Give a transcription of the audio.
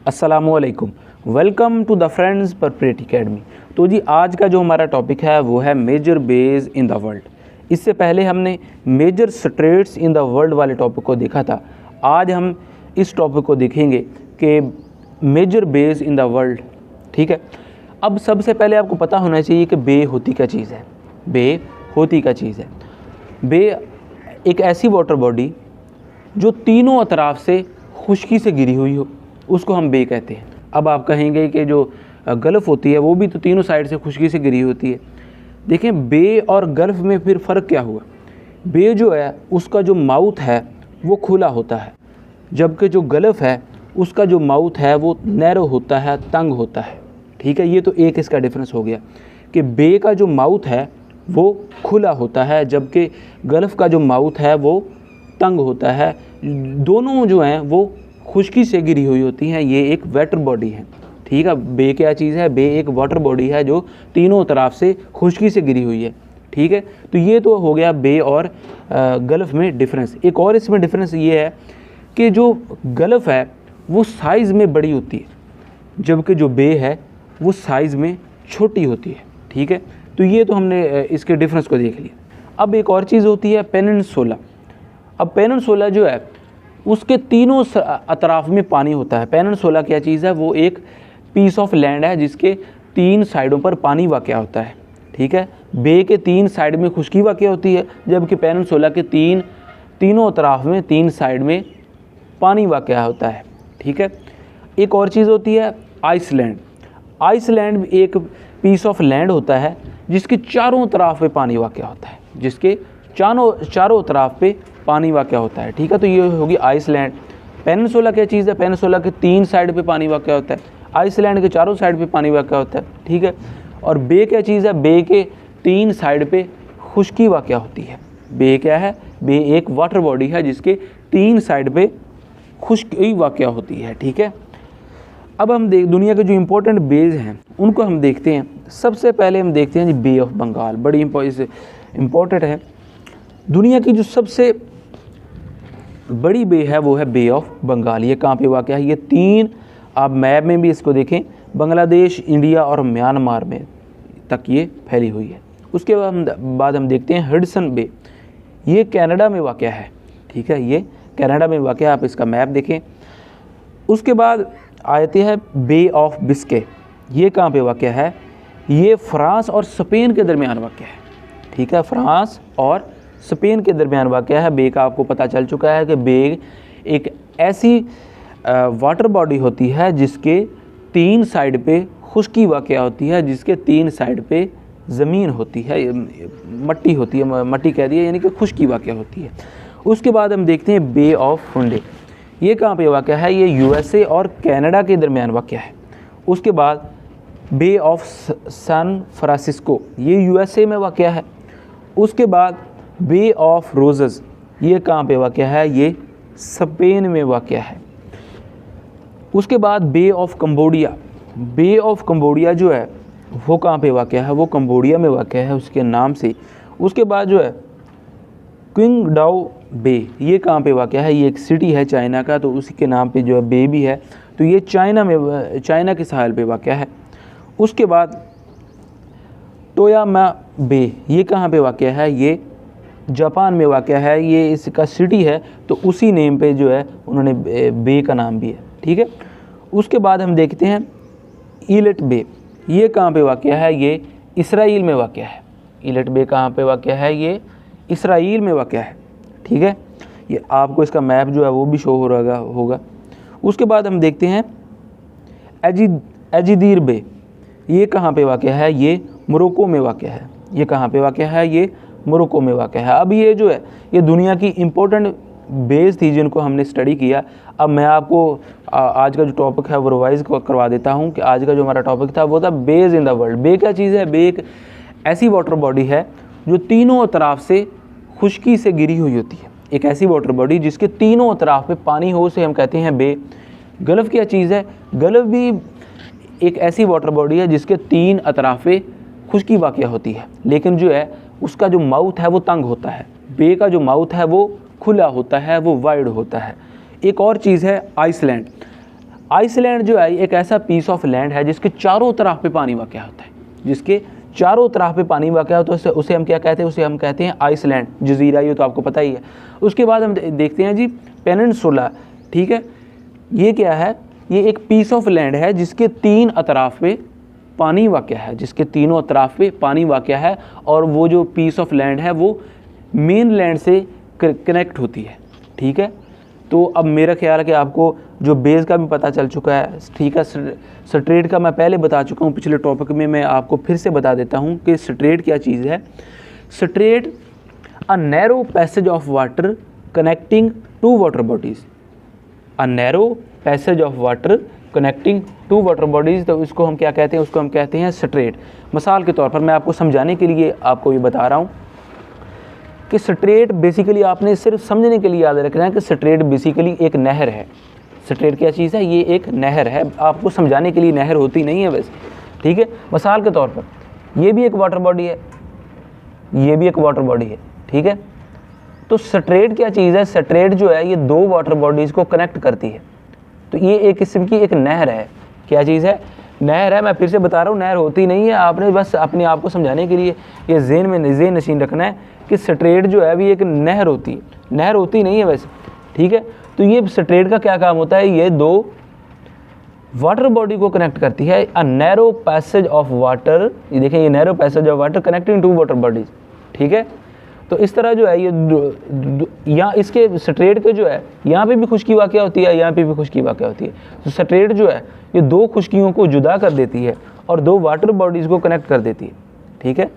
अस्सलामुअलैकुम, welcome to the friends परप्रेट academy. तो जी आज का जो हमारा टॉपिक है वो है major bays in the world. इससे पहले हमने major straits in the world वाले टॉपिक को देखा था। आज हम इस टॉपिक को देखेंगे कि major bays in the world. ठीक है, अब सबसे पहले आपको पता होना चाहिए कि बे होती क्या चीज़ है। बे होती क्या चीज़ है? बे एक ऐसी वाटर बॉडी जो तीनों अतराफ से खुश्की से घिरी हुई हो, उसको हम बे कहते हैं। अब आप कहेंगे कि जो गल्फ़ होती है वो भी तो तीनों साइड से खुश्की से घिरी होती है। देखें, बे और गल्फ़ में फिर फ़र्क क्या हुआ? बे जो है उसका जो माउथ है वो खुला होता है, जबकि जो गल्फ़ है उसका जो माउथ है वो नैरो होता है, तंग होता है। ठीक है, ये तो एक इसका डिफरेंस हो गया कि बे का जो माउथ है वो खुला होता है, जबकि गल्फ़ का जो माउथ है वो तंग होता है। दोनों जो हैं वो खुश्की से घिरी हुई होती हैं। ये एक वाटर बॉडी है। ठीक है, बे क्या चीज़ है? बे एक वाटर बॉडी है जो तीनों तरफ से खुश्की से घिरी हुई है। ठीक है, तो ये तो हो गया बे और गल्फ़ में डिफरेंस। एक और इसमें डिफरेंस ये है कि जो गल्फ़ है वो साइज़ में बड़ी होती है, जबकि जो बे है वो साइज़ में छोटी होती है। ठीक है, तो ये तो हमने इसके डिफरेंस को देख लिया। अब एक और चीज़ होती है पेनिनसुला। अब पेनिनसुला जो है उसके तीनों अतराफ में पानी होता है। पेनिनसुला क्या चीज़ है? वो एक पीस ऑफ लैंड है जिसके तीन साइडों पर पानी वाक़या होता है। ठीक है, बे के तीन साइड में खुश्की वाक़या होती है, जबकि पेनिनसुला के तीनों अतराफ में तीन साइड में पानी वाक़या होता है। ठीक है, एक और चीज़ होती है आइसलैंड। आइसलैंड एक पीस ऑफ लैंड होता है जिसके चारों तरफ पे पानी वाक़या होता है, जिसके चारों तरफ पे पानी वाक़या होता है। ठीक है, तो ये होगी आइसलैंड। पेनिनसुला क्या चीज़ है? पेनिनसुला के तीन साइड पे पानी वाक़या होता है, आइसलैंड के चारों साइड पे पानी वाक़या होता है। ठीक है, और बे क्या चीज़ है? बे के तीन साइड पे खुश्की वाक़या होती है। बे क्या है? बे एक वाटर बॉडी है जिसके तीन साइड पे खुश्की वाक़या होती है। ठीक है, अब हम दुनिया के जो इम्पोर्टेंट बेज हैं उनको हम देखते हैं। सबसे पहले हम देखते हैं जी बे ऑफ बंगाल। बड़ी इम्पोर्टेंट है। दुनिया की जो सबसे बड़ी बे है वो है बे ऑफ बंगाल। ये कहाँ पे वाक़या है? ये तीन, आप मैप में भी इसको देखें, बांग्लादेश, इंडिया और म्यांमार में तक ये फैली हुई है। उसके बाद हम देखते हैं हडसन बे। ये कनाडा में वाक़या है। ठीक है, ये कनाडा में वाक़या है, आप इसका मैप देखें। उसके बाद आते हैं बे ऑफ बिस्के। ये कहाँ पे वाक़या है? ये फ्रांस और स्पेन के दरमियान वाक़या है। ठीक है, फ्रांस और स्पेन के दरमियान वाक़या है। बे का आपको पता चल चुका है कि बे एक ऐसी वाटर बॉडी होती है जिसके तीन साइड पे खुश्की वाक़या होती है, जिसके तीन साइड पे ज़मीन होती है, मट्टी होती है, मट्टी कह दिए, यानी कि खुश्की वाक़या होती है। उसके बाद हम देखते हैं बे ऑफ फुंडे। ये कहाँ पे वाक़या है? ये यूएसए और कनाडा के दरमियान वाक़या है। उसके बाद बे ऑफ सैन फ्रांसिस्को, ये यूएसए में वाक़या है। उसके बाद बे ऑफ रोज़ेस, ये कहाँ पे वाक़या है? ये स्पेन में वाक़या है। उसके बाद bay of Cambodia. Bay of Cambodia जो है वो कहाँ पे वाक़या है? वो कंबोडिया में वाक़या है उसके नाम से। उसके बाद जो है क्विंगडाओ बे, ये कहाँ पे वाक़या है? ये एक सिटी है चाइना का, तो उसी के नाम पे जो है बे भी है, तो ये चाइना के साहिल पे वाक़या है। उसके बाद टोयामा बे, ये कहाँ पे वाक़या है? ये जापान में वाक़या है। ये इसका सिटी है, तो उसी नेम पे जो है उन्होंने बे का नाम भी है। ठीक है, उसके बाद हम देखते हैं ईलेट बे। ये कहाँ पे वाक़या है? ये इसराइल में वाक़या है। ईलेट बे कहाँ पे वाक़या है? ये इसराइल में वाक़या है। ठीक है, ये आपको इसका मैप जो है वो भी शो हो रहा होगा। उसके बाद हम देखते हैं एजिदीर बे। ये कहाँ पे वाक़या है? ये मोरक्को में वाक़या है। ये कहाँ पे वाक़या है? ये मोरक्को में वाक़या है। अब ये जो है ये दुनिया की इम्पोर्टेंट बेस थी जिनको हमने स्टडी किया। अब मैं आपको आज का जो टॉपिक है वो रिवाइज़ करवा देता हूँ कि आज का जो हमारा टॉपिक था वो था बेज इन द वर्ल्ड। बे क्या चीज़ है? बे एक ऐसी वाटर बॉडी है जो तीनों तरफ से खुश्की से घिरी हुई होती है। एक ऐसी वाटर बॉडी जिसके तीनों तरफ पे पानी हो, उसे हम कहते हैं बे। गल्फ़ क्या चीज़ है? गल्फ़ भी एक ऐसी वाटर बॉडी है जिसके तीन अतराफ पे खुश्की वाक़या होती है, लेकिन जो है उसका जो माउथ है वो तंग होता है। बे का जो माउथ है वो खुला होता है, वो वाइड होता है। एक और चीज़ है आइसलैंड। आइसलैंड जो है एक ऐसा पीस ऑफ लैंड है जिसके चारों तरफ पे पानी वाक़या होता है, जिसके चारों तरफ पे पानी वाक़या होता है, उसे हम क्या कहते हैं, उसे हम कहते हैं आइसलैंड, जजीरा, ये तो आपको पता ही है। उसके बाद हम देखते हैं जी पेनिनसुला, ठीक है, ये क्या है, ये एक पीस ऑफ लैंड है जिसके 3 अतराफ पे पानी वाक़या है, जिसके तीनों अतराफ पे पानी वाक़या है, और वो जो पीस ऑफ लैंड है वो मेन लैंड से कनेक्ट होती है, ठीक है। तो अब मेरा ख्याल है कि आपको जो बेस का भी पता चल चुका है, ठीक है। स्ट्रेट का मैं पहले बता चुका हूँ पिछले टॉपिक में, मैं आपको फिर से बता देता हूँ कि स्ट्रेट क्या चीज़ है। Straight a narrow passage of water connecting 2 water bodies, a narrow passage of water connecting 2 water bodies, तो इसको हम क्या कहते हैं, उसको हम कहते हैं स्ट्रेट। मिसाल के तौर पर मैं आपको समझाने के लिए आपको ये बता रहा हूँ कि स्ट्रेट बेसिकली आपने सिर्फ समझने के लिए याद रखना है कि स्ट्रेट बेसिकली एक नहर है। स्ट्रेट क्या चीज़ है, ये एक नहर है, आपको समझाने के लिए नहर होती नहीं है वैसे, ठीक है। मिसाल के तौर पर ये भी एक वाटर बॉडी है, ये भी एक वाटर बॉडी है, ठीक है। तो स्ट्रेट क्या चीज़ है, स्ट्रेट जो है ये 2 वाटर बॉडीज़ को कनेक्ट करती है, तो ये एक किस्म की एक नहर है। क्या चीज़ है, नहर है। मैं फिर से बता रहा हूँ, नहर होती नहीं है, आपने बस अपने आप को समझाने के लिए ये ज़हन नशीन रखना है कि स्ट्रेट जो है अभी एक नहर होती है, नहर होती नहीं है वैसे, ठीक है। तो ये स्ट्रेट का क्या काम होता है, ये 2 वाटर बॉडी को कनेक्ट करती है। A narrow passage of water, ये देखें, ये narrow passage of water connecting 2 water bodies, ठीक है। तो इस तरह जो है ये यहाँ इसके स्ट्रेट के जो है यहाँ पे भी खुश्की वाक़या होती है, यहाँ पे भी खुश्की वाक़या होती है। तो स्ट्रेट जो है ये 2 खुश्कियों को जुदा कर देती है और 2 वाटर बॉडीज़ को कनेक्ट कर देती है, ठीक है।